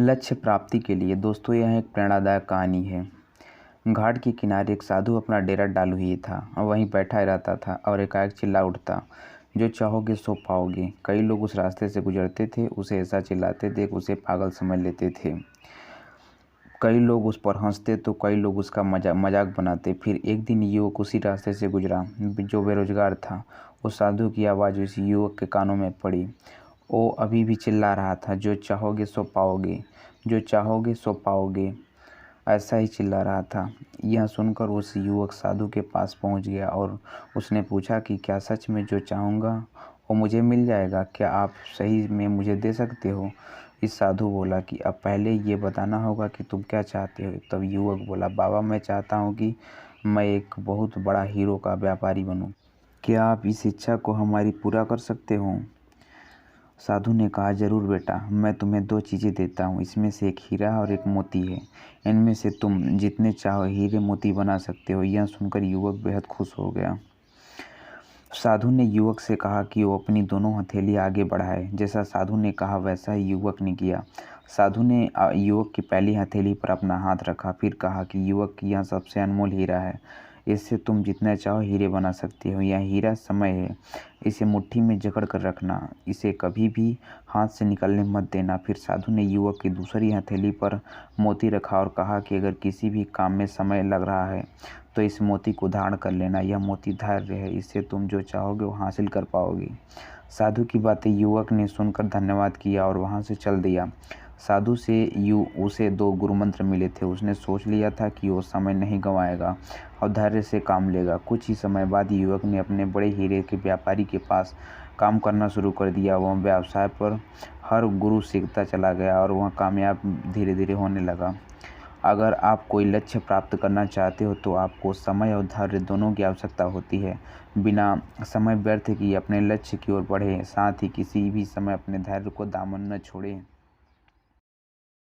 लक्ष्य प्राप्ति के लिए दोस्तों यह एक प्रेरणादायक कहानी है। घाट के किनारे एक साधु अपना डेरा डाले हुए था और वहीं बैठा रहता था और एकाएक चिल्ला उठता, जो चाहोगे सो पाओगे। कई लोग उस रास्ते से गुजरते थे, उसे ऐसा चिल्लाते देख उसे पागल समझ लेते थे। कई लोग उस पर हंसते तो कई लोग उसका मजाक बनाते। फिर एक दिन युवक उसी रास्ते से गुजरा जो बेरोजगार था। उस साधु की आवाज़ उस युवक के कानों में पड़ी। वो अभी भी चिल्ला रहा था, जो चाहोगे सो पाओगे, जो चाहोगे सो पाओगे, ऐसा ही चिल्ला रहा था। यह सुनकर उस युवक साधु के पास पहुंच गया और उसने पूछा कि क्या सच में जो चाहूँगा वो मुझे मिल जाएगा? क्या आप सही में मुझे दे सकते हो? इस साधु बोला कि अब पहले ये बताना होगा कि तुम क्या चाहते हो। तब युवक बोला, बाबा मैं चाहता हूँ कि मैं एक बहुत बड़ा हीरो का व्यापारी बनूँ। क्या आप इस इच्छा को हमारी पूरा कर सकते हो? साधु ने कहा, जरूर बेटा, मैं तुम्हें 2 चीज़ें देता हूँ। इसमें से एक हीरा और एक मोती है। इनमें से तुम जितने चाहो हीरे मोती बना सकते हो। यह सुनकर युवक बेहद खुश हो गया। साधु ने युवक से कहा कि वो अपनी दोनों हथेली आगे बढ़ाए। जैसा साधु ने कहा वैसा ही युवक ने किया। साधु ने युवक की पहली हथेली पर अपना हाथ रखा, फिर कहा कि युवक, यह सबसे अनमोल हीरा है। इससे तुम जितना चाहो हीरे बना सकते हो। यह हीरा समय है। इसे मुट्ठी में जकड़ कर रखना, इसे कभी भी हाथ से निकलने मत देना। फिर साधु ने युवक की दूसरी हथेली पर मोती रखा और कहा कि अगर किसी भी काम में समय लग रहा है तो इस मोती को धारण कर लेना। यह मोती धैर्य है, इससे तुम जो चाहोगे वो हासिल कर पाओगे। साधु की बातें युवक ने सुनकर धन्यवाद किया और वहाँ से चल दिया। साधु से उसे 2 गुरु मंत्र मिले थे। उसने सोच लिया था कि वो समय नहीं गंवाएगा और धैर्य से काम लेगा। कुछ ही समय बाद युवक ने अपने बड़े हीरे के व्यापारी के पास काम करना शुरू कर दिया। वह व्यवसाय पर हर गुरु सीखता चला गया और वह कामयाब धीरे धीरे होने लगा। अगर आप कोई लक्ष्य प्राप्त करना चाहते हो तो आपको समय और धैर्य दोनों की आवश्यकता होती है। बिना समय व्यर्थ किए अपने लक्ष्य की ओर बढ़ें, साथ ही किसी भी समय अपने धैर्य को दामन न छोड़ें।